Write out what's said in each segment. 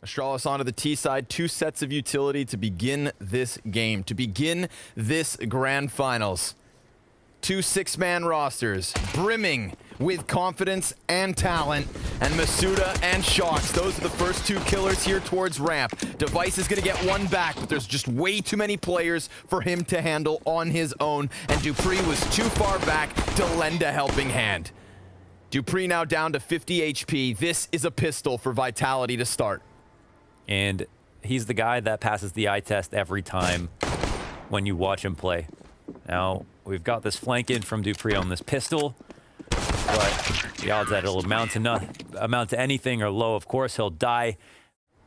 Astralis onto the T side, 2 sets of utility to begin this game, to begin this grand finals. 2 6-man rosters, brimming with confidence and talent, and Masuda and Shox. Those are the first 2 killers here towards ramp. Device is going to get 1 back, but there's just way too many players for him to handle on his own, and Dupree was too far back to lend a helping hand. Dupree now down to 50 HP. This is a pistol for Vitality to start. And he's the guy that passes the eye test every time when you watch him play. Now, we've got this flank in from Dupree on this pistol, but the odds that it'll amount to anything are low. Of course, he'll die.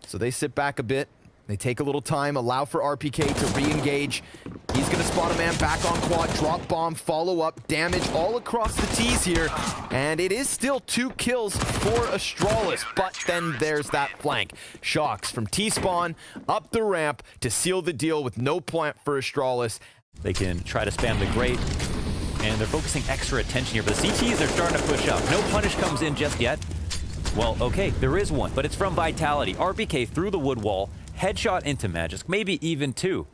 So they sit back a bit. They take a little time, allow for RPK to re-engage. He's going to spot a man back on quad, drop bomb, follow up, damage all across the T's here. And it is still 2 kills for Astralis, but then there's that flank. Shox from T-spawn up the ramp to seal the deal with no plant for Astralis. They can try to spam the grate, and they're focusing extra attention here, but the CTs are starting to push up. No punish comes in just yet. Well, okay, there is one, but it's from Vitality. RPK through the wood wall, headshot into Magisk, maybe even 2.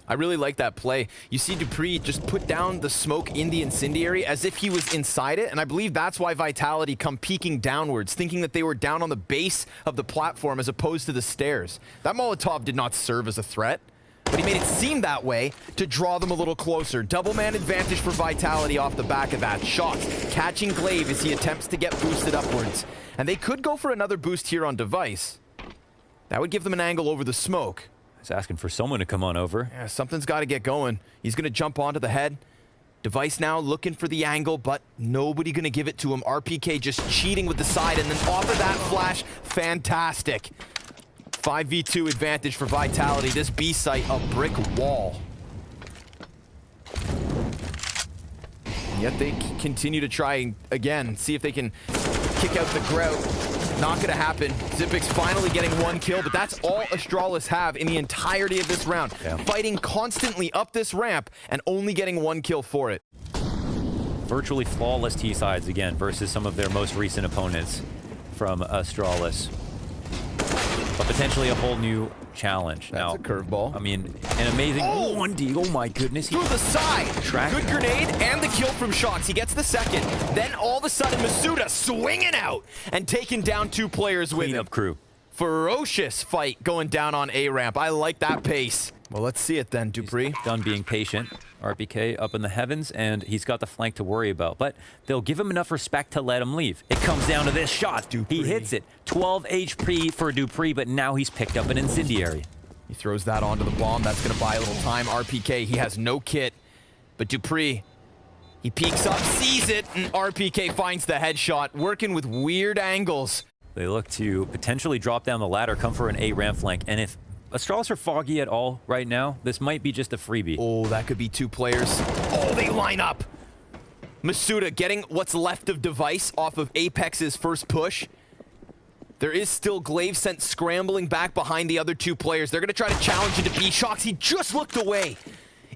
I really like that play. You see Dupree just put down the smoke in the incendiary as if he was inside it, and I believe that's why Vitality come peeking downwards, thinking that they were down on the base of the platform as opposed to the stairs. That Molotov did not serve as a threat, but he made it seem that way to draw them a little closer. Double man advantage for Vitality off the back of that. Shox catching Glaive as he attempts to get boosted upwards. And they could go for another boost here on Device. That would give them an angle over the smoke. He's asking for someone to come on over. Yeah, something's got to get going. He's going to jump onto the head. Device now looking for the angle, but nobody going to give it to him. RPK just cheating with the side, and then off of that flash, fantastic. 5v2 advantage for Vitality. This B site, a brick wall. And yet they continue to try again, see if they can kick out the grout. Not gonna happen. Zipix finally getting 1 kill, but that's all Astralis have in the entirety of this round. Yeah. Fighting constantly up this ramp and only getting 1 kill for it. Virtually flawless T-sides again versus some of their most recent opponents from Astralis. But potentially a whole new challenge. That's a curveball. I mean, an amazing 1D. Oh my goodness. Through the side. Good grenade and the kill from Shox. He gets the second. Then all of a sudden Masuda swinging out and taking down 2 players with him. Cleanup crew. Ferocious fight going down on A ramp. I like that pace. Well, let's see it then, Dupree. He's done being patient. RPK up in the heavens, and he's got the flank to worry about. But they'll give him enough respect to let him leave. It comes down to this shot. Dupree. He hits it. 12 HP for Dupree, but now he's picked up an incendiary. He throws that onto the bomb. That's going to buy a little time. RPK, he has no kit. But Dupree, he peeks up, sees it, and RPK finds the headshot, working with weird angles. They look to potentially drop down the ladder, come for an A ramp flank, and if Astralis are foggy at all right now, this might be just a freebie. Oh, that could be 2 players. Oh, they line up. Masuda getting what's left of Device off of Apex's first push. There is still Glaive sent scrambling back behind the other 2 players. They're going to try to challenge into B. Shox, he just looked away.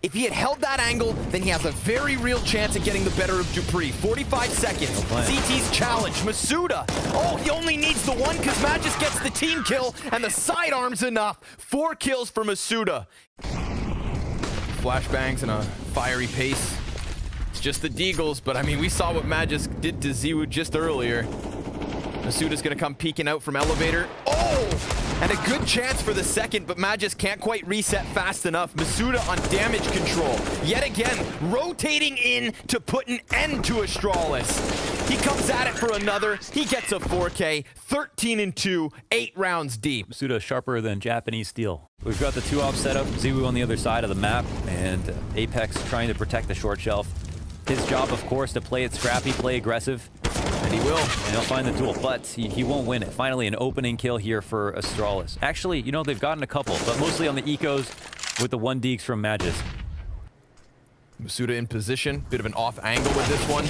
If he had held that angle, then he has a very real chance of getting the better of Dupree. 45 seconds. CT's challenge. Masuda. Oh, he only needs the 1 because Magisk gets the team kill, and the sidearm's enough. 4 kills for Masuda. Flashbangs and a fiery pace. It's just the Deagles, but I mean, we saw what Magisk did to Ziwu just earlier. Masuda's gonna come peeking out from elevator. Oh! And a good chance for the second, but Magisk can't quite reset fast enough. Masuda on damage control. Yet again, rotating in to put an end to Astralis. He comes at it for another. He gets a 4K, 13-2, 8 rounds deep. Masuda sharper than Japanese steel. We've got the 2-op setup, Ziwu on the other side of the map, and Apex trying to protect the short shelf. His job, of course, to play it scrappy, play aggressive. And he will. And he'll find the tool, but he won't win it. Finally, an opening kill here for Astralis. Actually, you know, they've gotten a couple, but mostly on the ecos with the 1 deeks from Magisk. Masuda in position. Bit of an off angle with this one.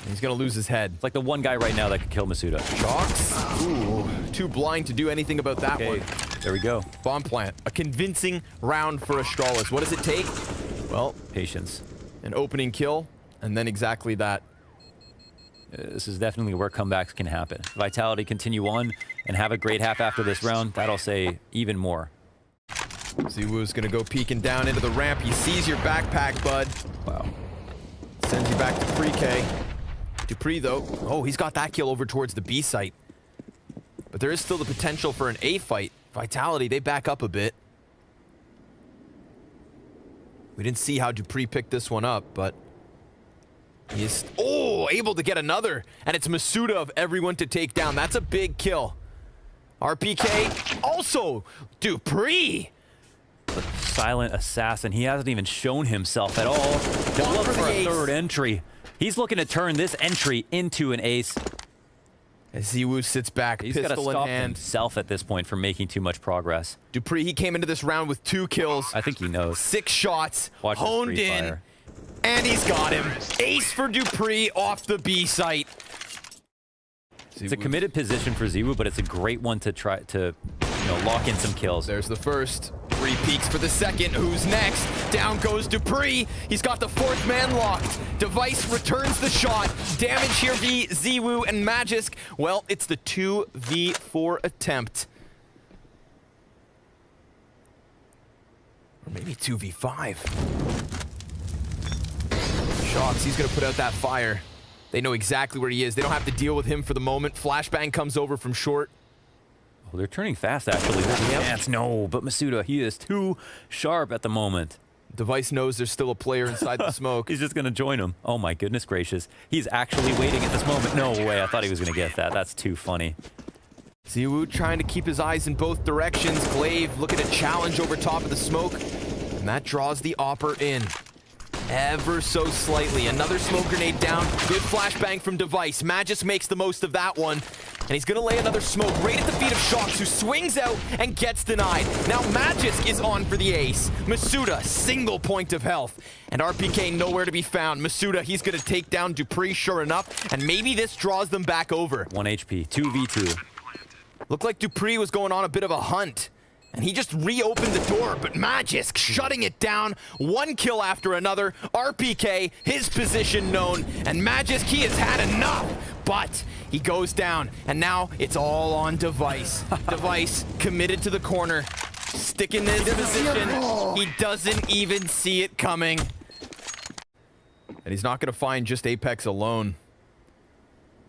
He's going to lose his head. It's like the 1 guy right now that could kill Masuda. Shox. Ooh, too blind to do anything about that one. There we go. Bomb plant. A convincing round for Astralis. What does it take? Well, patience. An opening kill, and then exactly that. This is definitely where comebacks can happen. Vitality continue on and have a great half after this round. That'll say even more. Ziwoo's gonna go peeking down into the ramp. He sees your backpack, bud. Wow. Sends you back to pre-K. Dupree, though, oh, he's got that kill over towards the B site. But there is still the potential for an A fight. Vitality, they back up a bit. We didn't see how Dupree picked this one up, but he's, oh, able to get another. And it's Masuda of everyone to take down. That's a big kill. RPK, also Dupree. Silent assassin. He hasn't even shown himself at all. To look for a third entry. He's looking to turn this entry into an ace. As Ziwoo sits back, He's got to pistol in stop hand. himself at this point from making too much progress. Dupree, he came into this round with 2 kills. I think he knows. 6 shots, Watch this honed free in, fire. and he's got him. Ace for Dupree off the B site. It's a committed position for Ziwoo, but it's a great one to try to, lock in some kills. There's the first. 3 peeks for the second. Who's next? Down goes Dupree. He's got the 4th man locked. Device returns the shot. Damage here v Ziwoo and Magisk. Well, it's the 2v4 attempt. Or maybe 2v5. Shocks, he's gonna put out that fire. They know exactly where he is. They don't have to deal with him for the moment. Flashbang comes over from short. Oh, they're turning fast, actually. There's a chance. No, but Masuda, he is too sharp at the moment. Device knows there's still a player inside the smoke. He's just going to join him. Oh, my goodness gracious. He's actually waiting at this moment. No way. I thought he was going to get that. That's too funny. Ziwoo trying to keep his eyes in both directions. Glaive looking to challenge over top of the smoke. And that draws the Opper in. Ever so slightly. Another smoke grenade down. Good flashbang from Device. Magisk makes the most of that one. And he's going to lay another smoke right at the feet of Shocks, who swings out and gets denied. Now Magisk is on for the ace. Masuda, single point of health. And RPK nowhere to be found. Masuda, he's going to take down Dupree, sure enough. And maybe this draws them back over. 1 HP. 2v2. Looked like Dupree was going on a bit of a hunt. And he just reopened the door, but Magisk shutting it down. 1 kill after another. RPK, his position known. And Magisk, he has had enough. But he goes down, and now it's all on Device. Device committed to the corner. Sticking his position. He doesn't even see it coming. And he's not going to find just Apex alone.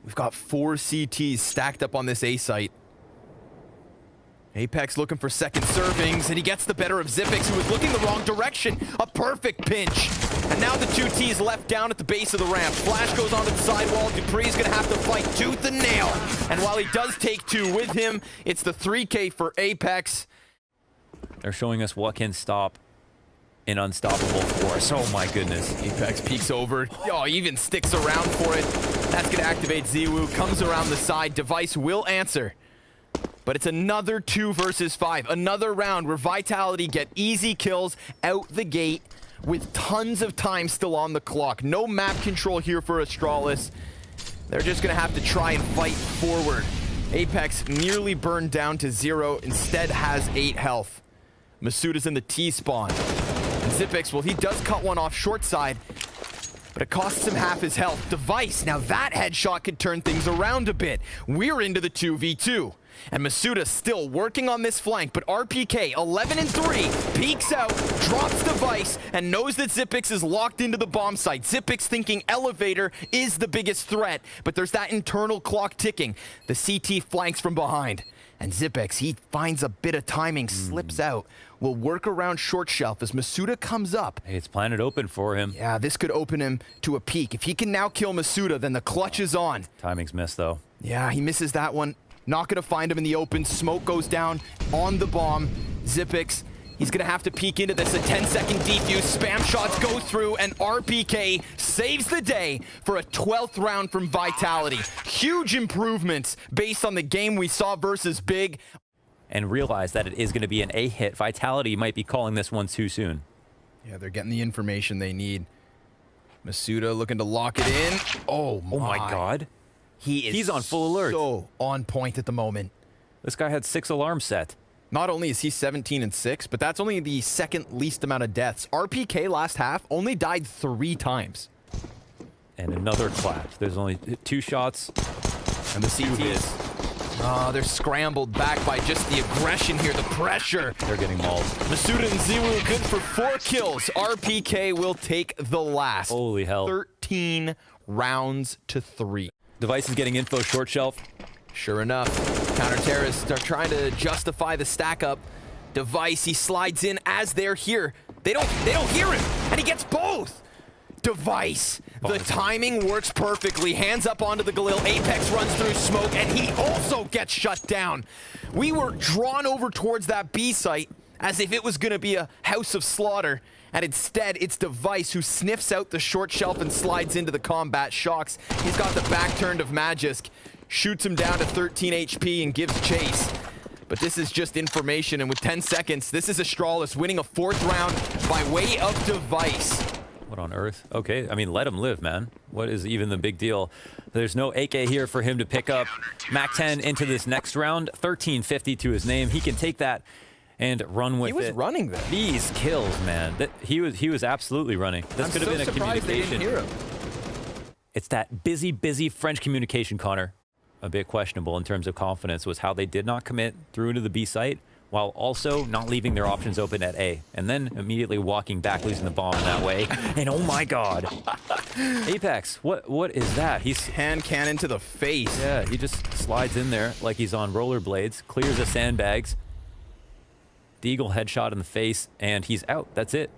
We've got 4 CTs stacked up on this A site. Apex looking for second servings, and he gets the better of Zippix, who was looking the wrong direction. A perfect pinch. And now the 2 T's left down at the base of the ramp. Flash goes onto the sidewall. Dupree's gonna have to fight tooth and nail. And while he does take 2 with him, it's the 3K for Apex. They're showing us what can stop an unstoppable force. Oh my goodness. Apex peeks over. Oh, he even sticks around for it. That's gonna activate Ziwoo. Comes around the side. Device will answer. But it's another 2 versus 5. Another round where Vitality get easy kills out the gate with tons of time still on the clock. No map control here for Astralis. They're just going to have to try and fight forward. Apex nearly burned down to 0. Instead has 8 health. Masuda's in the T-spawn. And Zippix, well, he does cut one off short side, but it costs him half his health. Device, now that headshot could turn things around a bit. We're into the 2v2. And Masuda still working on this flank, but RPK, 11 and 3, peeks out, drops Device, and knows that Zippix is locked into the bomb site. Zippix thinking elevator is the biggest threat, but there's that internal clock ticking. The CT flanks from behind. And Zippix, he finds a bit of timing, slips out, will work around short shelf as Masuda comes up. Hey, it's planted open for him. Yeah, this could open him to a peak. If he can now kill Masuda, then the clutch is on. Timing's missed, though. Yeah, he misses that one. Not going to find him in the open. Smoke goes down on the bomb. Zippix, he's going to have to peek into this. A 10-second defuse. Spam shots go through, and RPK saves the day for a 12th round from Vitality. Huge improvements based on the game we saw versus Big. And realize that it is going to be an A hit. Vitality might be calling this one too soon. Yeah, they're getting the information they need. Masuda looking to lock it in. Oh my God. He's on full alert. So on point at the moment. This guy had 6 alarms set. Not only is he 17 and 6, but that's only the second least amount of deaths. RPK last half only died 3 times. And another clash. There's only 2 shots. And the CTs. Oh, they're scrambled back by just the aggression here, the pressure. They're getting mauled. Masuda and Ziwu good for 4 kills. RPK will take the last. Holy hell. 13 rounds to 3. Device is getting info short shelf. Sure enough, counter-terrorists are trying to justify the stack up. Device, he slides in as they're here. They don't hear him, and he gets both. Device, the timing works perfectly. Hands up onto the Galil. Apex runs through smoke, and he also gets shut down. We were drawn over towards that B site as if it was going to be a house of slaughter, and instead it's Device who sniffs out the short shelf and slides into the combat. Shocks. He's got the back turned of Magisk, shoots him down to 13 HP and gives chase. But this is just information, and with 10 seconds, this is Astralis winning a 4th round by way of Device. What on earth? Okay, I mean, let him live, man. What is even the big deal? There's no AK here for him to pick up. Mac 10 into this next round, 1350 to his name. He can take that and run with it. He was running there. These kills, man. He was absolutely running. This could have been a communication. They didn't hear him. It's that busy French communication, Connor. A bit questionable in terms of confidence was how they did not commit through into the B site, while also not leaving their options open at A, and then immediately walking back, losing the bomb in that way. And oh my god. Apex, what is that? He's hand cannon to the face. Yeah, he just slides in there like he's on rollerblades, clears the sandbags. Deagle headshot in the face, and he's out. That's it.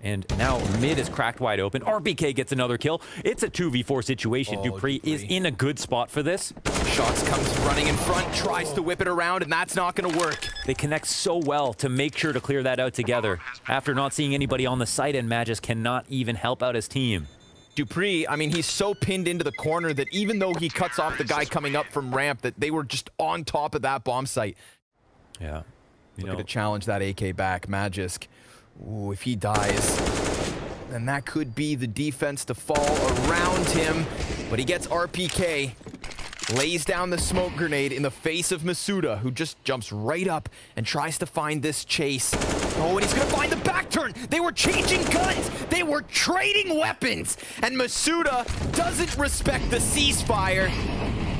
And now mid is cracked wide open. RBK gets another kill. It's a 2v4 situation. Dupree is in a good spot for this. Shocks comes running in front, tries to whip it around, and that's not going to work. They connect so well to make sure to clear that out together. After not seeing anybody on the site, and Magis cannot even help out his team. Dupree, I mean, he's so pinned into the corner that even though he cuts off the guy coming up from ramp, that they were just on top of that bomb site. Yeah. Looking to challenge that AK back. Magisk. Ooh, if he dies, then that could be the defense to fall around him. But he gets RPK, lays down the smoke grenade in the face of Masuda, who just jumps right up and tries to find this chase. Oh, and he's going to find the back turn. They were changing guns. They were trading weapons. And Masuda doesn't respect the ceasefire.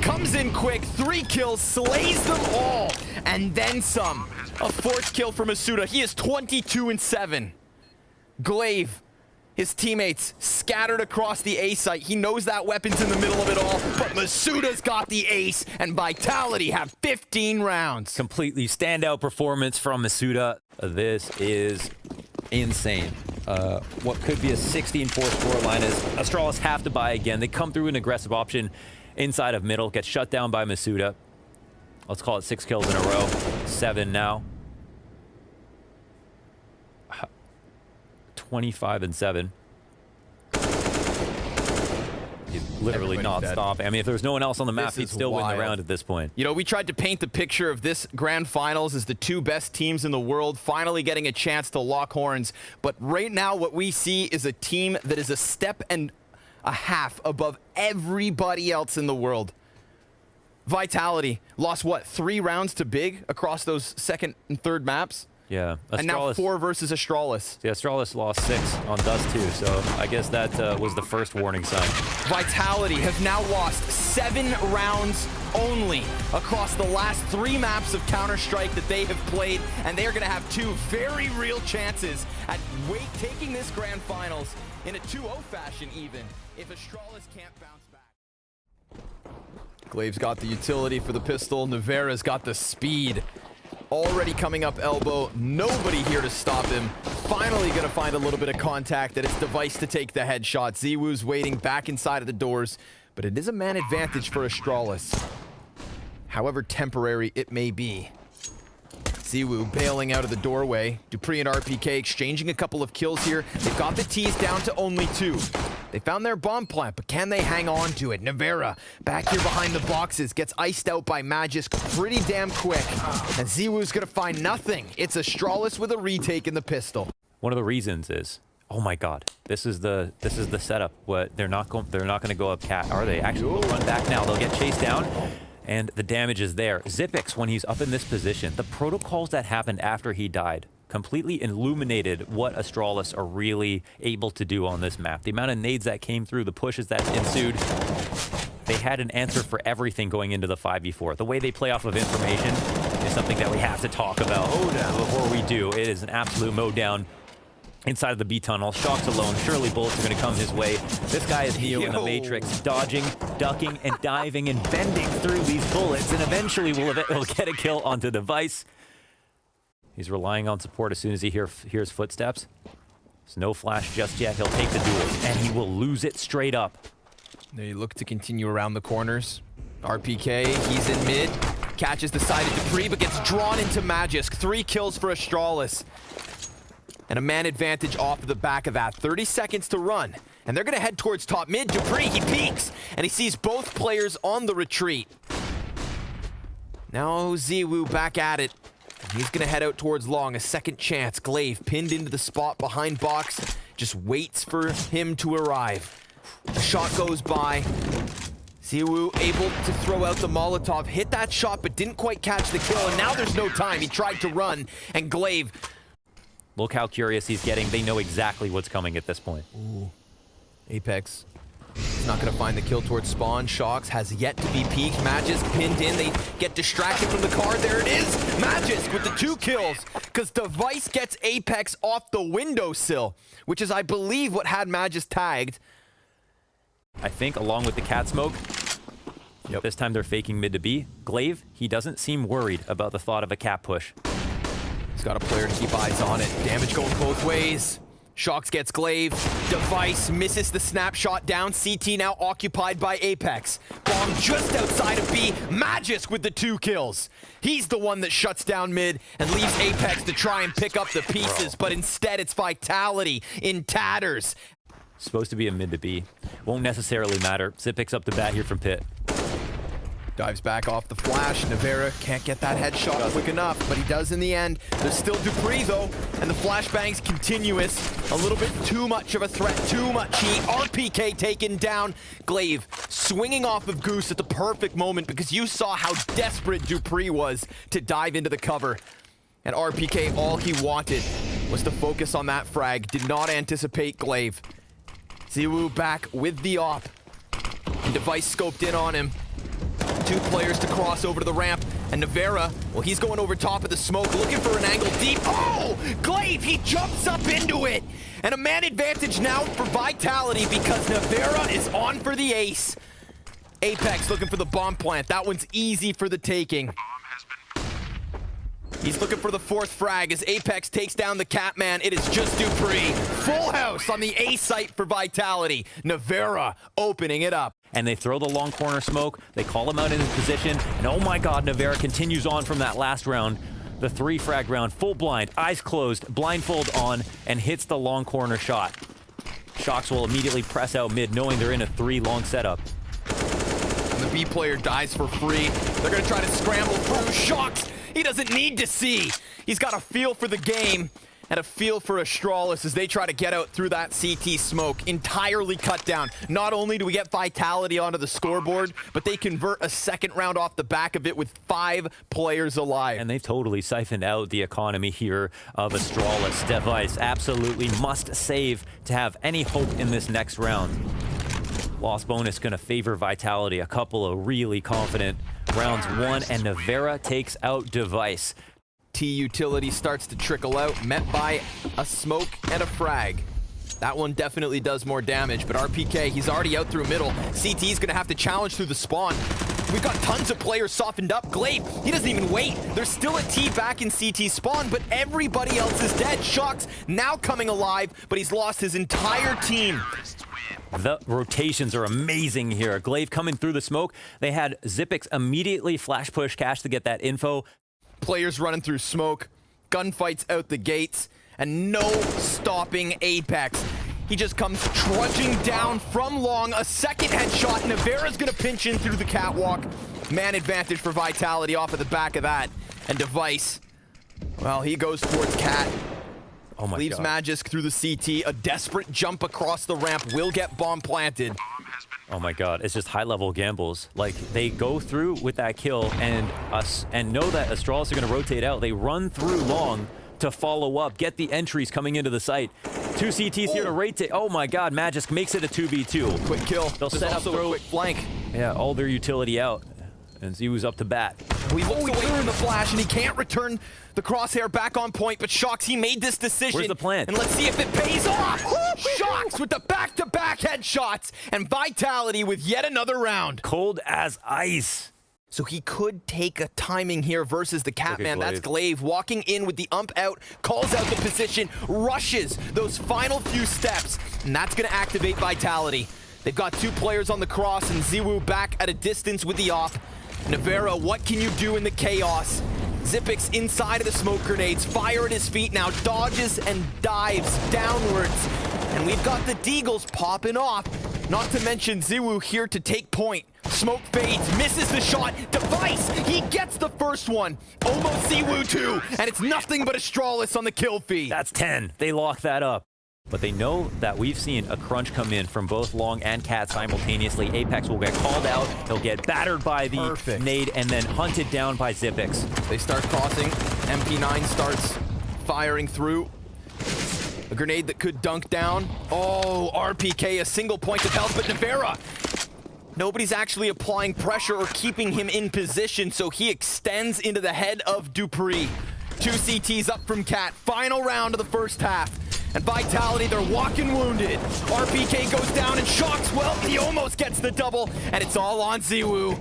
Comes in quick, 3 kills, slays them all, and then some. A 4th kill for Masuda. He is 22-7. Glaive, his teammates scattered across the A site. He knows that weapon's in the middle of it all, but Masuda's got the ace, and Vitality have 15 rounds. Completely standout performance from Masuda. This is insane. What could be a 16-4 scoreline is Astralis have to buy again. They come through an aggressive option inside of middle, gets shut down by Masuda. Let's call it 6 kills in a row. 7 now. 25-7. He's literally not stopping. I mean, if there was no one else on the map, he'd still win the round at this point. You know, we tried to paint the picture of this grand finals as the 2 best teams in the world finally getting a chance to lock horns. But right now, what we see is a team that is a step and a half above everybody else in the world. Vitality lost, what, 3 rounds to Big across those 2nd and 3rd maps? Yeah. Astralis, and now 4 versus Astralis. Yeah, Astralis lost 6 on Dust too, so I guess that was the first warning sign. Vitality have now lost 7 rounds only across the last 3 maps of Counter-Strike that they have played, and they are going to have 2 very real chances at taking this grand finals in a 2-0 fashion even, if Astralis can't bounce back. Glaive's got the utility for the pistol. Nevera's got the speed. Already coming up elbow. Nobody here to stop him. Finally going to find a little bit of contact at his Device to take the headshot. Ziwu's waiting back inside of the doors, but it is a man advantage for Astralis. However temporary it may be. Ziwu bailing out of the doorway. Dupree and RPK exchanging a couple of kills here. They've got the T's down to only 2. They found their bomb plant, but can they hang on to it? Nevera, back here behind the boxes, gets iced out by Magisk pretty damn quick. And Ziwu's gonna find nothing. It's Astralis with a retake in the pistol. One of the reasons is, oh my god, this is the setup. What they're not going to go up cat, are they? Actually, they'll run back now. They'll get chased down. And the damage is there. Zipix, when he's up in this position, the protocols that happened after he died completely illuminated what Astralis are really able to do on this map. The amount of nades that came through, the pushes that ensued, they had an answer for everything going into the 5v4. The way they play off of information is something that we have to talk about before we do. It is an absolute mow down inside of the B tunnel. Shock's alone. Surely bullets are going to come his way. This guy is Neo in the Matrix, dodging, ducking, and diving and bending through these bullets, and eventually will get a kill onto Device. He's relying on support as soon as he hears footsteps. There's no flash just yet. He'll take the duel, and he will lose it straight up. They look to continue around the corners. RPK, he's in mid, catches the side of Dupree, but gets drawn into Magisk. 3 kills for Astralis. And a man advantage off of the back of that. 30 seconds to run. And they're going to head towards top mid. Dupree, he peeks, and he sees both players on the retreat. Now ZywOo back at it. He's going to head out towards long. A second chance. Glaive pinned into the spot behind box. Just waits for him to arrive. A shot goes by. ZywOo able to throw out the Molotov. Hit that shot, but didn't quite catch the kill. And now there's no time. He tried to run. And Glaive... Look how curious he's getting. They know exactly what's coming at this point. Ooh. Apex. He's not going to find the kill towards spawn. Shocks has yet to be peaked. Magisk pinned in. They get distracted from the car. There it is. Magisk with the 2 kills. Because Device gets Apex off the windowsill, which is, I believe, what had Magisk tagged. I think along with the cat smoke, this time they're faking mid to B. Glaive, he doesn't seem worried about the thought of a cat push. He's got a player to keep eyes on it. Damage going both ways. Shocks gets Glaive. Device misses the snapshot down. CT now occupied by Apex. Bomb just outside of B. Magisk with the 2 kills. He's the one that shuts down mid and leaves Apex to try and pick up the pieces, but instead it's Vitality in tatters. Supposed to be a mid to B. Won't necessarily matter. Zip picks up the bat here from Pit. Dives back off the flash. Nevera can't get that headshot quick enough, but he does in the end. There's still Dupree, though, and the flashbang's continuous. A little bit too much of a threat, too much heat. RPK taken down. Glaive swinging off of Goose at the perfect moment because you saw how desperate Dupree was to dive into the cover. And RPK, all he wanted was to focus on that frag. Did not anticipate Glaive. ZywOo back with the op. And Device scoped in on him. 2 players to cross over to the ramp, and Nevera, well, he's going over top of the smoke, looking for an angle deep. Oh! Glaive, he jumps up into it! And a man advantage now for Vitality because Nevera is on for the ace. Apex looking for the bomb plant. That one's easy for the taking. He's looking for the 4th frag as Apex takes down the Catman. It is just Dupree. Full house on the A site for Vitality. Nevera opening it up. And they throw the long corner smoke. They call him out in his position. And oh my god, Nevera continues on from that last round. The 3 frag round, full blind, eyes closed, blindfold on, and hits the long corner shot. Shocks will immediately press out mid, knowing they're in a 3 long setup. And the B player dies for free. They're going to try to scramble through. Shocks, he doesn't need to see. He's got a feel for the game and a feel for Astralis as they try to get out through that CT smoke. Entirely cut down. Not only do we get Vitality onto the scoreboard, but they convert a 2nd round off the back of it with 5 players alive. And they've totally siphoned out the economy here of Astralis. Device absolutely must save to have any hope in this next round. Loss bonus going to favor Vitality. A couple of really confident rounds won, and Nevera takes out Device. T utility starts to trickle out, met by a smoke and a frag. That one definitely does more damage, but RPK, he's already out through middle. CT's gonna have to challenge through the spawn. We've got tons of players softened up. Glaive, he doesn't even wait. There's still a T back in CT spawn, but everybody else is dead. Shocks now coming alive, but he's lost his entire team. The rotations are amazing here. Glaive coming through the smoke. They had Zipix immediately flash push cash to get that info. Players running through smoke, gunfights out the gates, and no stopping Apex. He just comes trudging down from long. A 2nd headshot. Nevera's gonna pinch in through the catwalk. Man advantage for Vitality off of the back of that. And Device, well, he goes towards Cat. Oh my Leaves god. Magisk through the CT. A desperate jump across the ramp will get bomb planted. Oh my god, it's just high-level gambles. Like, they go through with that kill and know that Astralis are going to rotate out. They run through long to follow up, get the entries coming into the site. 2 CTs here to rate it. Oh my god, Magisk makes it a 2v2. Quick kill. They'll There's set up also throw. a quick flank. Yeah, all their utility out. And Ziwu's up to bat. He looks away from the flash, and he can't return the crosshair back on point, but Shox, he made this decision. Where's the plan? And let's see if it pays off! Shox with the back-to-back headshots, and Vitality with yet another round. Cold as ice. So he could take a timing here versus the Catman. That's Glaive walking in with the ump out, calls out the position, rushes those final few steps, and that's going to activate Vitality. They've got 2 players on the cross, and Ziwu back at a distance with the off. Navera, what can you do in the chaos? Xyp9x inside of the smoke grenades, fire at his feet now, dodges and dives downwards. And we've got the Deagles popping off, not to mention Ziwu here to take point. Smoke fades, misses the shot, Device, he gets the first one. Almost Ziwu too, and it's nothing but Astralis on the kill feed. That's 10. They lock that up. But they know that we've seen a crunch come in from both Long and Cat simultaneously. Apex will get called out. He'll get battered by the nade and then hunted down by Xyp9x. They start crossing. MP9 starts firing through. A grenade that could dunk down. Oh, RPK, a single point of health, but Navera. Nobody's actually applying pressure or keeping him in position, so he extends into the head of Dupree. 2 CTs up from Cat. Final round of the first half. And Vitality, they're walking wounded. RPK goes down and Shox, well, he almost gets the double, and it's all on Ziwu.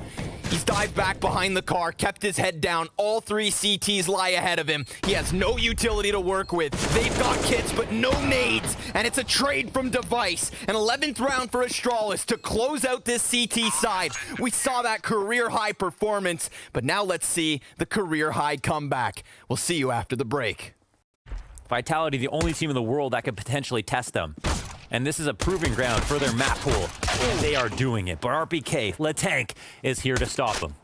He's dived back behind the car, kept his head down. All 3 CTs lie ahead of him. He has no utility to work with. They've got kits, but no nades. And it's a trade from Device. An 11th round for Astralis to close out this CT side. We saw that career-high performance, but now let's see the career-high comeback. We'll see you after the break. Vitality, the only team in the world that could potentially test them. And this is a proving ground for their map pool. And they are doing it. But RPK, Letank, is here to stop them.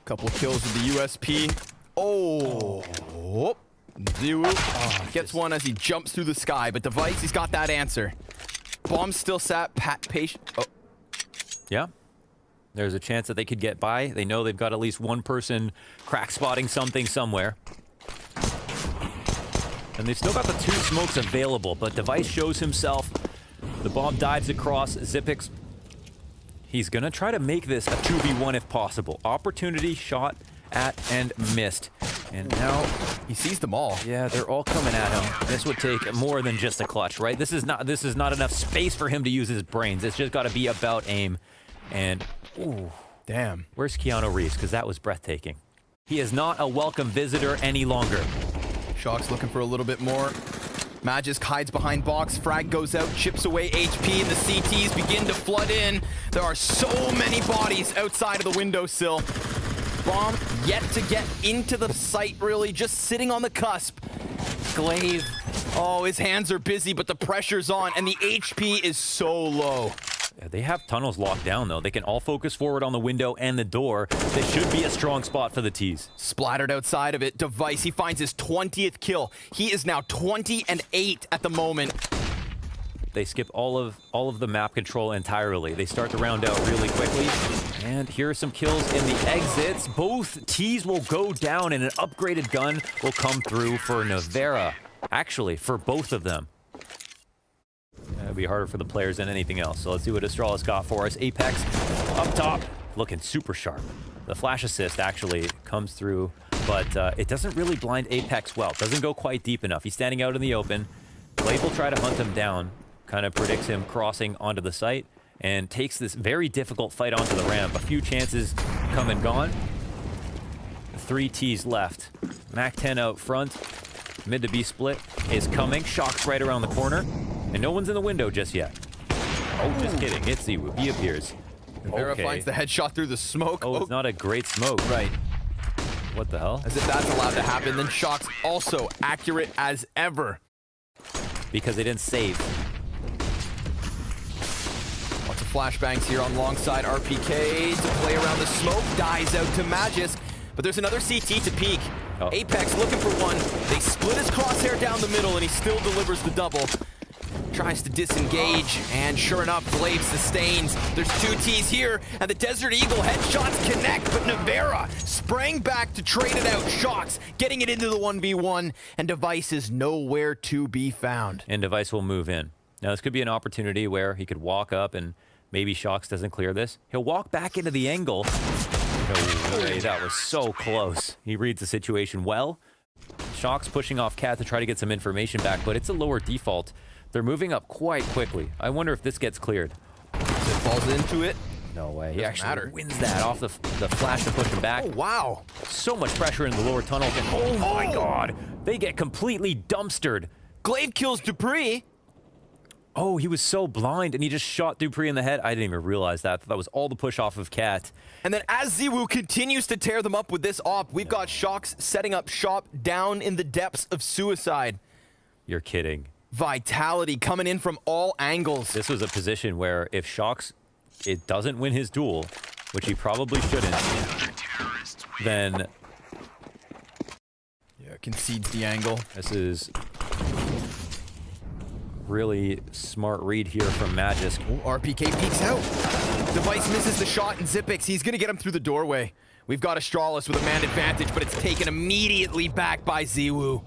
Couple kills with the USP. Oh. Ziwu gets one as he jumps through the sky. But Device, he's got that answer. Bomb's still sat patient. Oh. Yeah. There's a chance that they could get by. They know they've got at least one person crack spotting something somewhere. And they've still got the 2 smokes available, but Device shows himself. The bomb dives across. Xyp9x, he's going to try to make this a 2v1 if possible. Opportunity, shot at, and missed. And now he sees them all. Yeah, they're all coming at him. This would take more than just a clutch, right? This is not enough space for him to use his brains. It's just got to be about aim. And, ooh. Damn. Where's Keanu Reeves? Because that was breathtaking. He is not a welcome visitor any longer. Shox looking for a little bit more. Magisk hides behind box. Frag goes out, chips away HP, and the CTs begin to flood in. There are so many bodies outside of the windowsill. Bomb yet to get into the site, really, just sitting on the cusp. Glaive. Oh, his hands are busy, but the pressure's on, and the HP is so low. Yeah, they have tunnels locked down, though. They can all focus forward on the window and the door. This should be a strong spot for the T's. Splattered outside of it. Device, he finds his 20th kill. He is now 20-8 at the moment. They skip all of the map control entirely. They start the round out really quickly. And here are some kills in the exits. Both T's will go down, and an upgraded gun will come through for Navera. Actually, for both of them. It'll be harder for the players than anything else. So let's see what Astralis got for us. Apex up top, looking super sharp. The flash assist actually comes through, but it doesn't really blind Apex well. Doesn't go quite deep enough. He's standing out in the open. Blade will try to hunt him down. Kind of predicts him crossing onto the site and takes this very difficult fight onto the ramp. A few chances come and gone. 3 T's left. MAC-10 out front. Mid to B split is coming. Shox right around the corner. And no one's in the window just yet. Oh, just kidding. It's Ziwu. He appears. Navera finds the headshot through the smoke. Oh, it's not a great smoke. Right. What the hell? As if that's allowed to happen. Then Shox also accurate as ever. Because they didn't save. Lots of flashbangs here on long side. RPK to play around the smoke. Dies out to Magisk. But there's another CT to peek. Oh. Apex looking for one. They split his crosshair down the middle, and he still delivers the double. tries to disengage, and sure enough, Glaive sustains. There's 2 Ts here, and the Desert Eagle headshots connect, but Navera sprang back to trade it out. Shocks getting it into the 1v1, and Device is nowhere to be found. And Device will move in. Now, this could be an opportunity where he could walk up and maybe Shocks doesn't clear this. He'll walk back into the angle. No way, that was so close. He reads the situation well. Shocks pushing off Cat to try to get some information back, but it's a lower default. They're moving up quite quickly. I wonder if this gets cleared. It falls into it. No way. He actually matter. wins that off the flash to push him back. Oh, wow. So much pressure in the lower tunnel. And oh my god. They get completely dumpstered. Glaive kills Dupree. Oh, he was so blind, and he just shot Dupree in the head. I didn't even realize that. That was all the push off of Cat. And then as ZywOo continues to tear them up with this op, we've got Shocks setting up shop down in the depths of Suicide. You're kidding. Vitality coming in from all angles. This was a position where if Shocks it doesn't win his duel, which he probably shouldn't, then yeah, concedes the angle. This is really smart read here from Magisk. Oh, RPK peeks out. Device misses the shot, and Xyp9x, he's gonna get him through the doorway. We've got Astralis with a man advantage, but it's taken immediately back by ZywOo,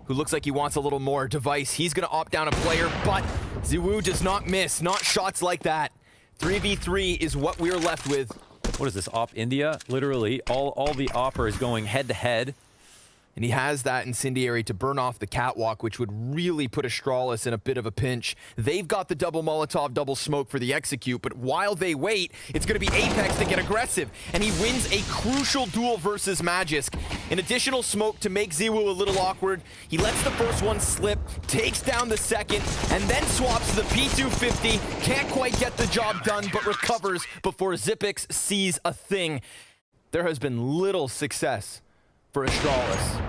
who looks like he wants a little more. Device, he's gonna opt down a player, but ZywOo does not miss. Not shots like that. 3v3 is what we're left with. What is this, Op India? Literally, all the oppers going head-to-head. And he has that incendiary to burn off the catwalk, which would really put Astralis in a bit of a pinch. They've got the double Molotov, double smoke for the execute, but while they wait, it's going to be Apex to get aggressive, and he wins a crucial duel versus Magisk. An additional smoke to make ZywOo a little awkward. He lets the first one slip, takes down the second, and then swaps to the P250. Can't quite get the job done, but recovers before Xyp9x sees a thing. There has been little success for Astralis.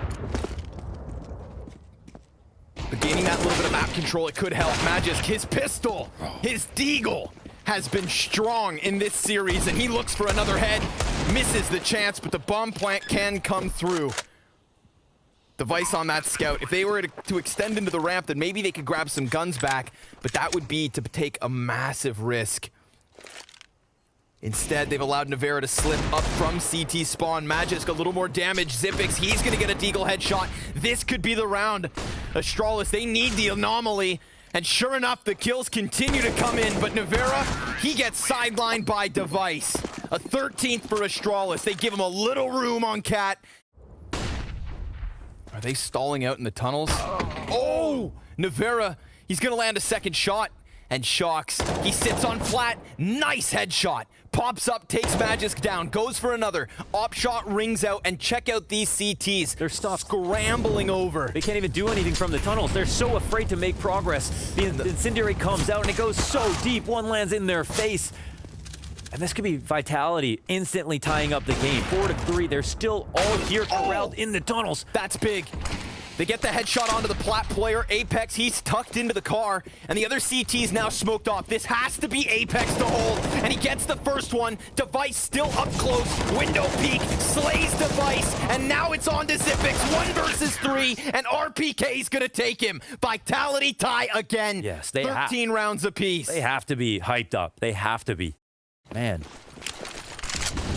But gaining that little bit of map control, it could help. Magisk, his pistol, his deagle has been strong in this series, and he looks for another head. Misses the chance, but the bomb plant can come through. Device on that scout. If they were to extend into the ramp, then maybe they could grab some guns back, but that would be to take a massive risk. Instead, they've allowed Navera to slip up from CT spawn. Magisk, a little more damage. Xyp9x, he's gonna get a deagle headshot. This could be the round. Astralis, they need the anomaly. And sure enough, the kills continue to come in, but Navera, he gets sidelined by Device. A 13th for Astralis. They give him a little room on Cat. Are they stalling out in the tunnels? Oh! Navera, he's gonna land a second shot. And Shocks, he sits on flat. Nice headshot. Pops up, takes Magisk down, goes for another. Op shot rings out, and check out these CTs. They're scrambling over. They can't even do anything from the tunnels. They're so afraid to make progress. The incendiary comes out, and it goes so deep. One lands in their face. And this could be Vitality instantly tying up the game. 4-3. They're still all here corralled in the tunnels. That's big. They get the headshot onto the plat player. Apex, he's tucked into the car, and the other CT's now smoked off. This has to be Apex to hold, and he gets the first one. Device still up close. Window peek, slays Device, and now it's on to Xyp9x. 1 versus 3, and RPK's gonna take him. Vitality tie again. Yes, they 13 rounds apiece. They have to be hyped up. They have to be. Man.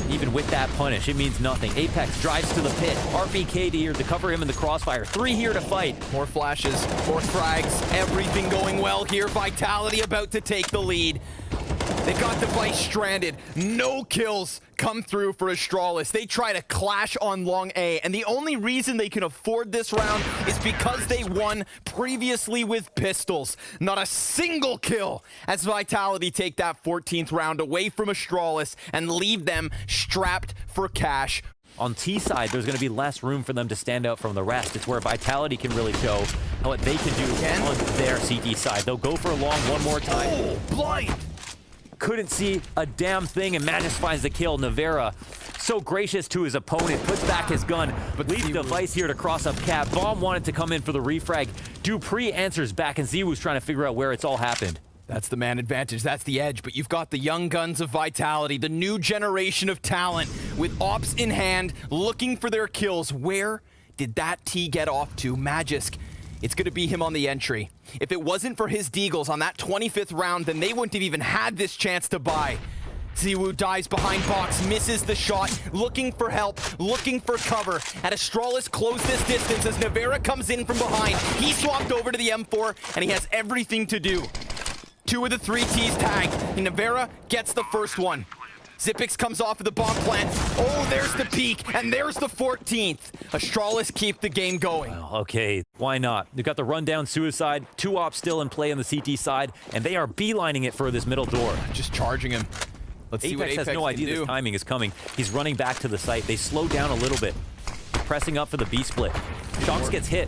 Even with that punish, it means nothing. Apex drives to the pit. RPK to here to cover him in the crossfire. 3 here to fight. More flashes, more frags, everything going well here. Vitality about to take the lead. They got Device stranded. No kills come through for Astralis. They try to clash on long A, and the only reason they can afford this round is because they won previously with pistols. Not a single kill as Vitality take that 14th round away from Astralis and leave them strapped for cash. On T side, there's going to be less room for them to stand out from the rest. It's where Vitality can really show what they can do on their CT side. They'll go for a long one more time. Oh, blind! Couldn't see a damn thing, and Magisk finds the kill. Navera, so gracious to his opponent, puts back his gun, but leaves Device here to cross up Cat. Bomb wanted to come in for the refrag. Dupree answers back, and ZywOo's trying to figure out where it's all happened. That's the man advantage, that's the edge, but you've got the young guns of Vitality, the new generation of talent, with ops in hand, looking for their kills. Where did that T get off to? Magisk, it's going to be him on the entry. If it wasn't for his deagles on that 25th round, then they wouldn't have even had this chance to buy. ZywOo dives behind box, misses the shot, looking for help, looking for cover. And Astralis close this distance as Navera comes in from behind. He swapped over to the M4, and he has everything to do. 2 of the 3 T's tagged, and Navera gets the first one. Xyp9x comes off of the bomb plant. Oh, there's the peak, and there's the 14th. Astralis keep the game going. Well, okay, why not? They've got the rundown suicide, 2 ops still in play on the CT side, and they are beelining it for this middle door. Just charging him. Let's see what Apex has no idea this timing is coming. He's running back to the site. They slow down a little bit, pressing up for the B split. Shox gets hit.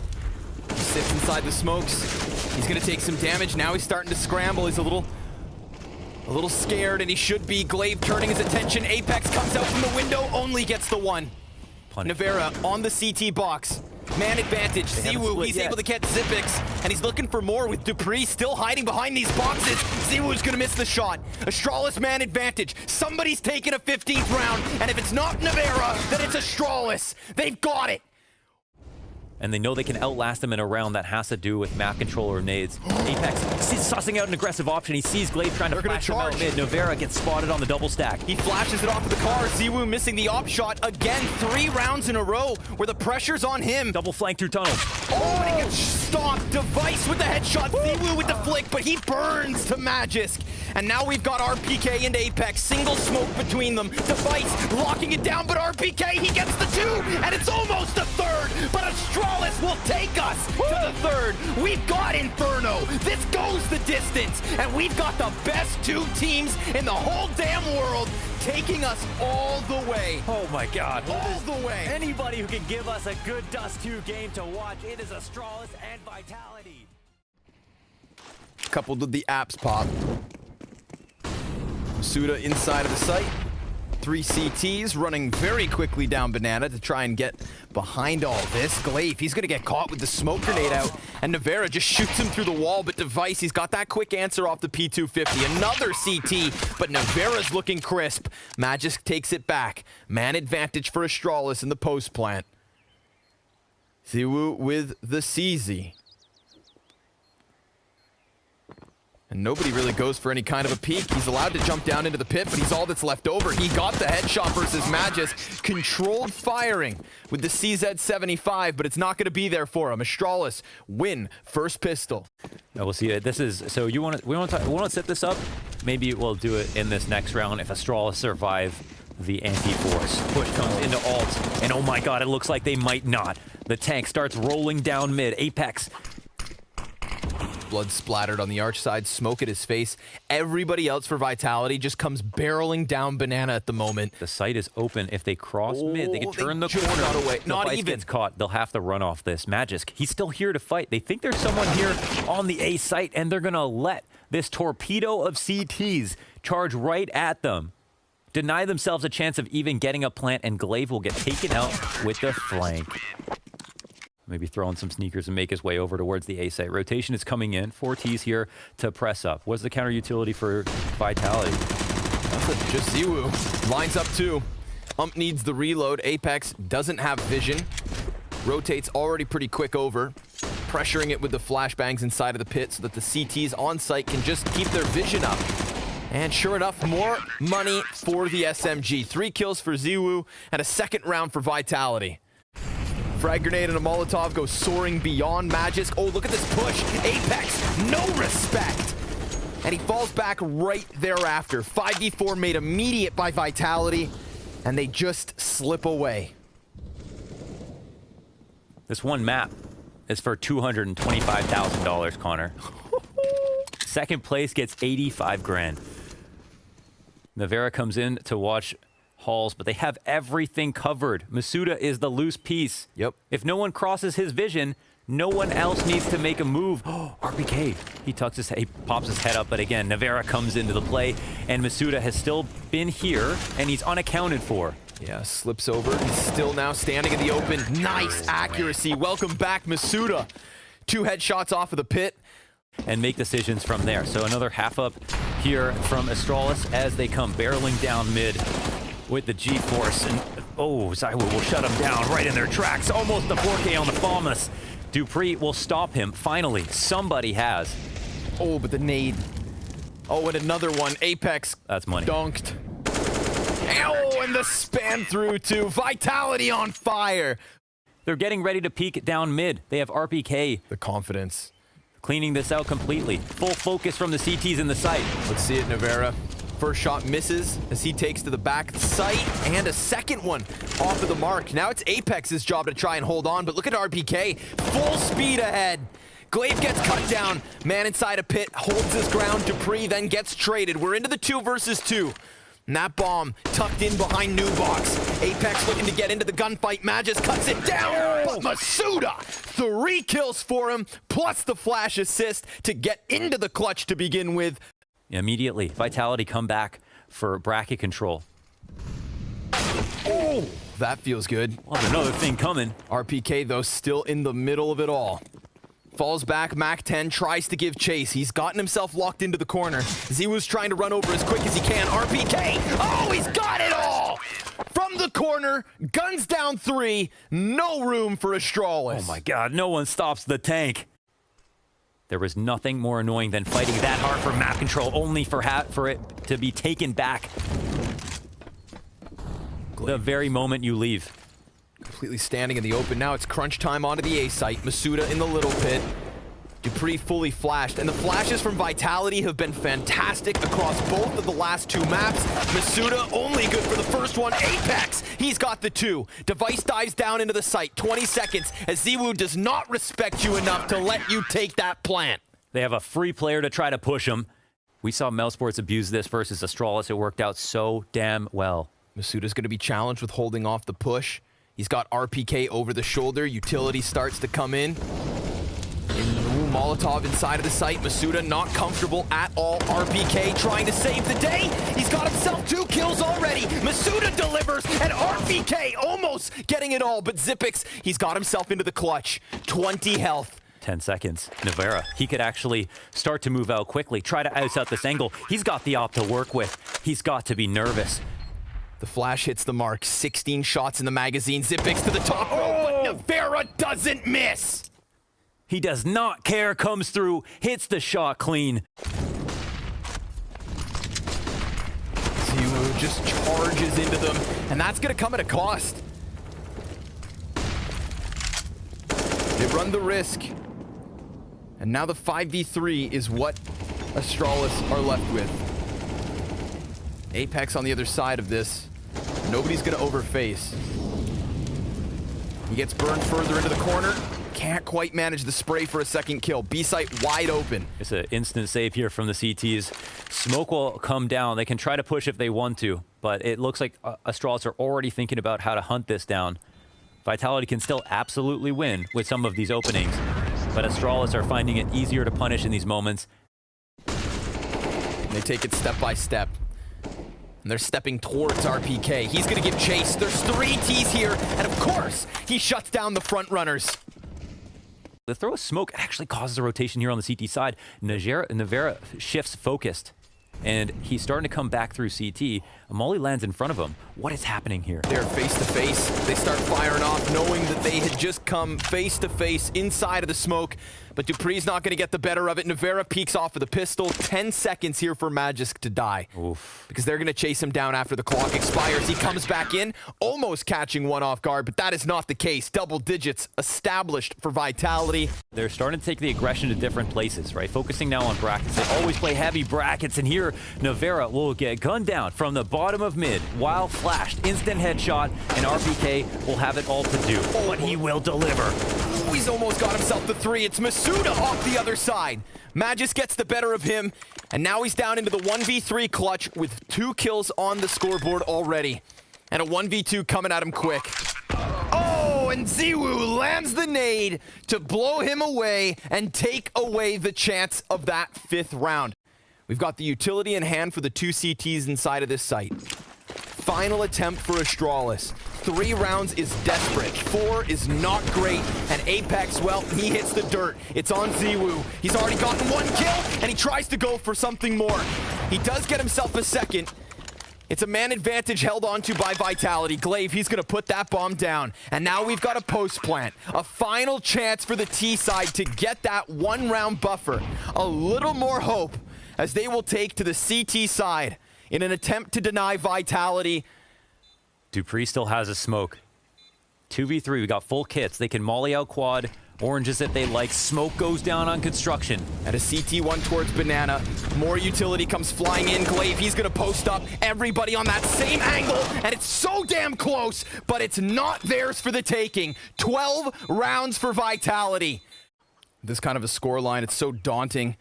Sits inside the smokes. He's gonna take some damage. Now he's starting to scramble. He's a little scared, and he should be. Glaive turning his attention. Apex comes out from the window, only gets the one. Punish. Navera on the CT box. Man advantage. ZywOo, he's able to get Xyp9x, and he's looking for more with Dupree still hiding behind these boxes. ZywOo's gonna miss the shot. Astralis man advantage. Somebody's taking a 15th round, and if it's not Navera, then it's Astralis. They've got it. And they know they can outlast him in a round that has to do with map control or nades. Apex sussing out an aggressive option. He sees Glaive trying to flash him out mid. Navera gets spotted on the double stack. He flashes it off of the car. ZywOo missing the op shot again. 3 rounds in a row where the pressure's on him. Double flank through tunnels. Oh, and he gets stopped. Device with the headshot. ZywOo with the flick, but he burns to Magisk. And now we've got RPK and Apex. Single smoke between them. Device locking it down, but RPK, he gets the 2, and it's almost a 3rd. But Astralis will take us to the 3rd. We've got Inferno. This goes the distance. And we've got the best 2 teams in the whole damn world taking us all the way. Oh my God. All the way. Anybody who can give us a good Dust 2 game to watch, it is Astralis and Vitality. Coupled with the apps pop. Suda inside of the site. 3 CTs running very quickly down Banana to try and get behind all this. Glaive, he's gonna get caught with the smoke grenade out, and Navera just shoots him through the wall, but Device, he's got that quick answer off the P250. Another CT, but Navera's looking crisp. Magisk takes it back. Man advantage for Astralis in the post plant. ZywOo with the CZ. And nobody really goes for any kind of a peek. He's allowed to jump down into the pit, but he's all that's left over. He got the headshot versus Magisk. Controlled firing with the CZ75, but it's not going to be there for him. Astralis win first pistol. Now we'll see. This is so we want to set this up. Maybe we'll do it in this next round if Astralis survive the anti-force. Push comes into alt, and oh my God, it looks like they might not. The tank starts rolling down mid. Apex. Blood splattered on the arch side, smoke at his face. Everybody else for Vitality just comes barreling down Banana at the moment. The site is open. If they cross mid, they can turn the corner. Got away. Not even. Gets caught. They'll have to run off this. Magisk, he's still here to fight. They think there's someone here on the A site, and they're going to let this torpedo of CTs charge right at them. Deny themselves a chance of even getting a plant, and Glaive will get taken out with the flank. Maybe throw in some sneakers and make his way over towards the A site. Rotation is coming in. 4 Ts here to press up. What's the counter utility for Vitality? Just ZywOo. Lines up 2. Needs the reload. Apex doesn't have vision. Rotates already pretty quick over. Pressuring it with the flashbangs inside of the pit so that the CTs on site can just keep their vision up. And sure enough, more money for the SMG. 3 kills for ZywOo and a 2nd round for Vitality. Frag grenade and a Molotov go soaring beyond Magisk. Oh, look at this push. Apex, no respect. And he falls back right thereafter. 5v4 made immediate by Vitality, and they just slip away. This one map is for $225,000, Connor. 2nd place gets 85 grand. Navera comes in to watch Halls, but they have everything covered. Masuda is the loose piece. Yep. If no one crosses his vision, no one else needs to make a move. RPK. He tucks his head, he pops his head up, but again, Navera comes into the play, and Masuda has still been here, and he's unaccounted for. Yeah, slips over. He's still now standing in the open. Nice accuracy. Welcome back, Masuda. 2 headshots off of the pit. And make decisions from there. So another half up here from Astralis as they come barreling down mid with the G-Force. And oh, ZywOo will shut them down right in their tracks. Almost the 4K on the Falmus. Dupree will stop him. Finally, somebody has. Oh, but the nade. Oh, and another one. Apex. That's money. Dunked. Oh, and the span through too. Vitality on fire. They're getting ready to peek down mid. They have RPK. The confidence. Cleaning this out completely. Full focus from the CTs in the site. Let's see it, Navera. First shot misses as he takes to the back site, and a second one off of the mark. Now it's Apex's job to try and hold on, but look at RPK. Full speed ahead. Glaive gets cut down. Man inside a pit holds his ground. Dupree then gets traded. We're into the 2 versus 2. And that bomb tucked in behind New Box. Apex looking to get into the gunfight. Magus cuts it down, but Masuda, 3 kills for him, plus the flash assist to get into the clutch to begin with. Immediately, Vitality come back for bracket control. Oh, that feels good. Well, there's another thing coming. RPK, though, still in the middle of it all. Falls back, Mac 10 tries to give chase. He's gotten himself locked into the corner. Ziwu's trying to run over as quick as he can. RPK, oh, he's got it all! From the corner, guns down 3, no room for Astralis. Oh my god, no one stops the tank. There was nothing more annoying than fighting that hard for map control, only for it to be taken back the very moment you leave. Completely standing in the open. Now it's crunch time onto the A site. Masuda in the little pit. Dupree fully flashed, and the flashes from Vitality have been fantastic across both of the last 2 maps. Masuda only good for the first one. Apex, he's got the 2. Device dives down into the site. 20 seconds as Ziwu does not respect you enough to let you take that plant. They have a free player to try to push him. We saw Melsports abuse this versus Astralis. It worked out so damn well. Masuda's going to be challenged with holding off the push. He's got RPK over the shoulder. Utility starts to come in. Molotov inside of the site. Masuda not comfortable at all. RPK trying to save the day. He's got himself 2 kills already. Masuda delivers, and RPK almost getting it all. But Zipix, he's got himself into the clutch. 20 health. 10 seconds. Navera, he could actually start to move out quickly, try to ice out this angle. He's got the op to work with. He's got to be nervous. The flash hits the mark. 16 shots in the magazine. Zipix to the top row, but Navera doesn't miss. He does not care, comes through, hits the shot clean. Ziwu just charges into them, and that's going to come at a cost. They run the risk. And now the 5v3 is what Astralis are left with. Apex on the other side of this. Nobody's going to overface. He gets burned further into the corner. Can't quite manage the spray for a second kill. B-site wide open. It's an instant save here from the CTs. Smoke will come down. They can try to push if they want to, but it looks like Astralis are already thinking about how to hunt this down. Vitality can still absolutely win with some of these openings, but Astralis are finding it easier to punish in these moments. They take it step by step. And they're stepping towards RPK. He's going to give chase. There's 3 Ts here, and of course, he shuts down the front runners. The throw of smoke actually causes a rotation here on the CT side. Navera shifts focused, and he's starting to come back through CT. Molly lands in front of him. What is happening here? They're face to face. They start firing off, knowing that they had just come face to face inside of the smoke. But Dupree's not going to get the better of it. Navera peeks off of the pistol. 10 seconds here for Magisk to die. Oof. Because they're going to chase him down after the clock expires. He comes back in, almost catching one off guard, but that is not the case. Double digits established for Vitality. They're starting to take the aggression to different places, right? Focusing now on brackets. They always play heavy brackets, and here Navera will get gunned down from the bottom of mid while flashed. Instant headshot, and RPK will have it all to do, but he will deliver. Ooh, he's almost got himself the 3. It's Masuda off the other side. Magus gets the better of him, and now he's down into the 1v3 clutch with 2 kills on the scoreboard already. And a 1v2 coming at him quick. Oh, and Ziwu lands the nade to blow him away and take away the chance of that 5th round. We've got the utility in hand for the 2 CTs inside of this site. Final attempt for Astralis. 3 rounds is desperate. 4 is not great. And Apex, well, he hits the dirt. It's on Ziwu. He's already gotten 1 kill, and he tries to go for something more. He does get himself a second. It's a man advantage held onto by Vitality. Glaive, he's going to put that bomb down. And now we've got a post plant. A final chance for the T side to get that 1 round buffer. A little more hope as they will take to the CT side in an attempt to deny Vitality. Dupree still has a smoke. 2v3, we got full kits. They can molly out quad. Oranges if they like. Smoke goes down on construction. And a CT1 towards Banana. More utility comes flying in. Glaive, he's going to post up everybody on that same angle. And it's so damn close, but it's not theirs for the taking. 12 rounds for Vitality. This kind of a score line, it's so daunting.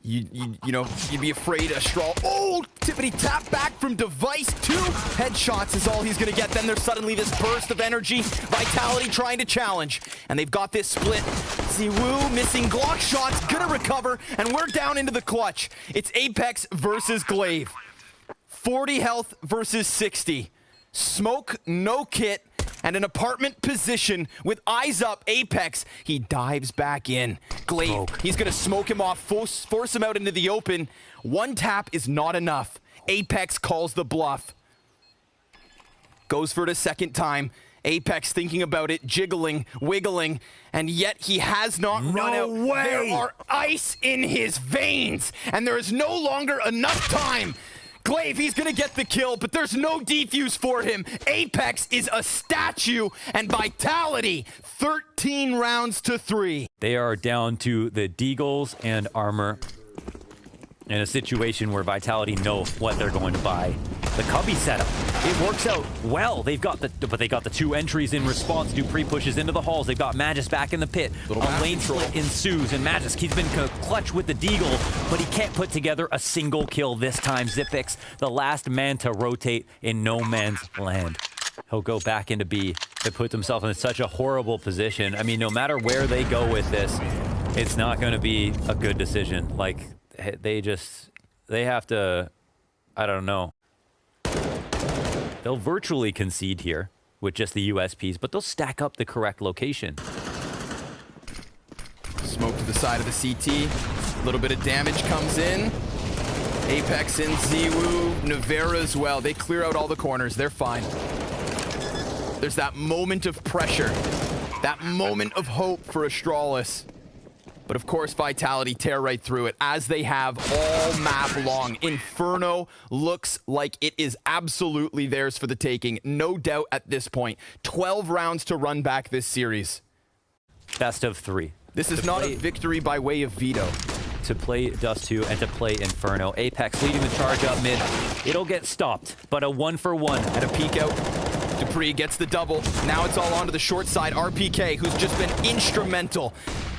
You know, you'd be afraid Astralis. Oh, tippity tap back from Device. 2 headshots is all he's gonna get. Then there's suddenly this burst of energy. Vitality trying to challenge. And they've got this split. Ziwu missing Glock shots, gonna recover, and we're down into the clutch. It's Apex versus Glaive. 40 health versus 60. Smoke, no kit, and an apartment position with eyes up. Apex, he dives back in. Glaive, he's gonna smoke him off, force him out into the open. 1 tap is not enough. Apex calls the bluff. Goes for it a second time. Apex thinking about it, jiggling, wiggling, and yet he has not run out. Way. There are ice in his veins, and there is no longer enough time. Glaive, he's gonna get the kill, but there's no defuse for him. Apex is a statue, and Vitality, 13 rounds to 3. They are down to the deagles and armor in a situation where Vitality know what they're going to buy. The Cubby setup, it works out well. They got the 2 entries in response. Dupree pushes into the halls. They've got Magis back in the pit. A lane split ensues, and Magis, he's been clutch with the deagle, but he can't put together a single kill this time. Xyp9x, the last man to rotate in no man's land. He'll go back into B. They put themselves in such a horrible position. I mean, no matter where they go with this, it's not going to be a good decision. Like, they have to, I don't know. They'll virtually concede here with just the USPs, but they'll stack up the correct location. Smoke to the side of the CT. A little bit of damage comes in. Apex in Ziwu, Navera as well. They clear out all the corners. They're fine. There's that moment of pressure, that moment of hope for Astralis. But of course, Vitality tear right through it, as they have all map long. Inferno looks like it is absolutely theirs for the taking. No doubt at this point. 12 rounds to run back this series. Best of 3. This is not a victory by way of veto. To play Dust 2 and to play Inferno. Apex leading the charge up mid. It'll get stopped, but a 1-for-1. At a peek out. Dupree gets the double. Now it's all onto the short side. RPK, who's just been instrumental,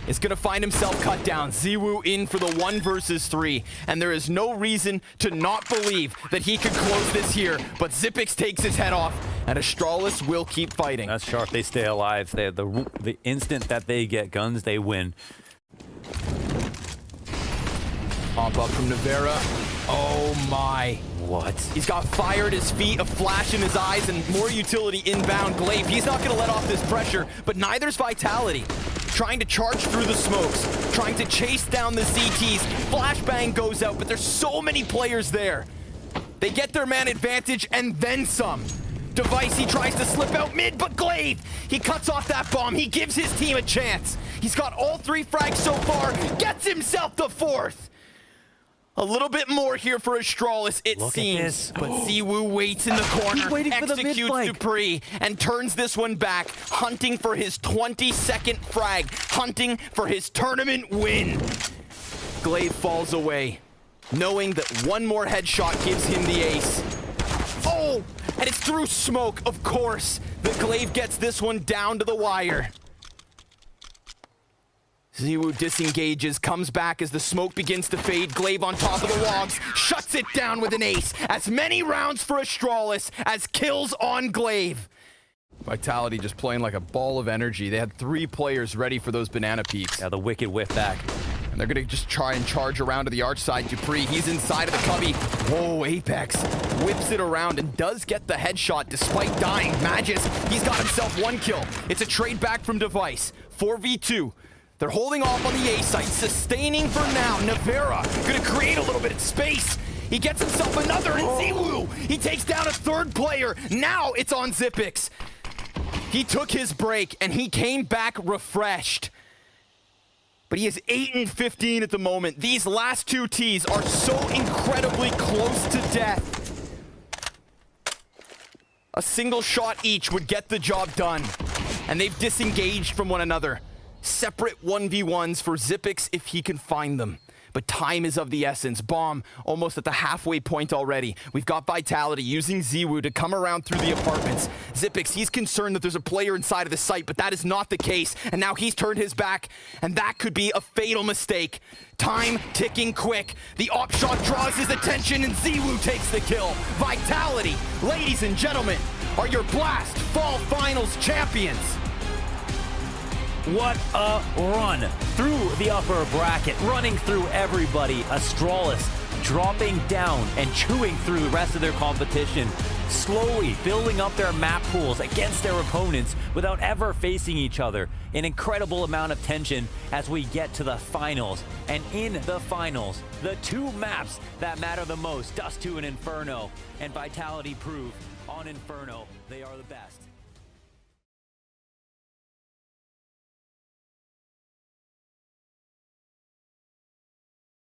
is going to find himself cut down. Ziwu in for the 1 versus 3. And there is no reason to not believe that he could close this here. But Xyp9x takes his head off, and Astralis will keep fighting. That's sharp. They stay alive. They have the instant that they get guns, they win. Pop up from Navera. Oh my. What? He's got fire at his feet, a flash in his eyes, and more utility inbound. Glaive, he's not going to let off this pressure, but neither's Vitality. Trying to charge through the smokes, trying to chase down the CTs. Flashbang goes out, but there's so many players there. They get their man advantage and then some. Device, he tries to slip out mid, but Glaive, he cuts off that bomb. He gives his team a chance. He's got all 3 frags so far, gets himself the 4th. A little bit more here for Astralis, it seems. But Ziwu waits in the corner, executes Dupree, and turns this one back, hunting for his 22nd frag, hunting for his tournament win. Glaive falls away, knowing that 1 more headshot gives him the ace. Oh, and it's through smoke, of course. The Glaive gets this one down to the wire. Ziwu disengages, comes back as the smoke begins to fade. Glaive on top of the logs, shuts it down with an ace. As many rounds for Astralis as kills on Glaive. Vitality just playing like a ball of energy. They had 3 players ready for those banana peaks. Yeah, the wicked whip back. And they're gonna just try and charge around to the arch side. Dupree, he's inside of the cubby. Whoa, Apex whips it around and does get the headshot despite dying. Magis, he's got himself 1 kill. It's a trade back from Device. 4v2. They're holding off on the A site, sustaining for now. Navera gonna create a little bit of space. He gets himself another, and ZeeWoo, he takes down a third player. Now it's on Xyp9x. He took his break, and he came back refreshed. But he is 8-15 at the moment. These last two Ts are so incredibly close to death. A single shot each would get the job done. And they've disengaged from one another. Separate 1v1s for Xyp9x if he can find them. But time is of the essence. Bomb almost at the halfway point already. We've got Vitality using ZeeWoo to come around through the apartments. Xyp9x, he's concerned that there's a player inside of the site, but that is not the case. And now he's turned his back, and that could be a fatal mistake. Time ticking quick. The op shot draws his attention, and ZeeWoo takes the kill. Vitality, ladies and gentlemen, are your Blast Fall Finals champions. What a run through the upper bracket, running through everybody. Astralis dropping down and chewing through the rest of their competition, slowly building up their map pools against their opponents without ever facing each other. An incredible amount of tension as we get to the finals. And in the finals, the two maps that matter the most, Dust 2 and Inferno, and Vitality prove on Inferno they are the best.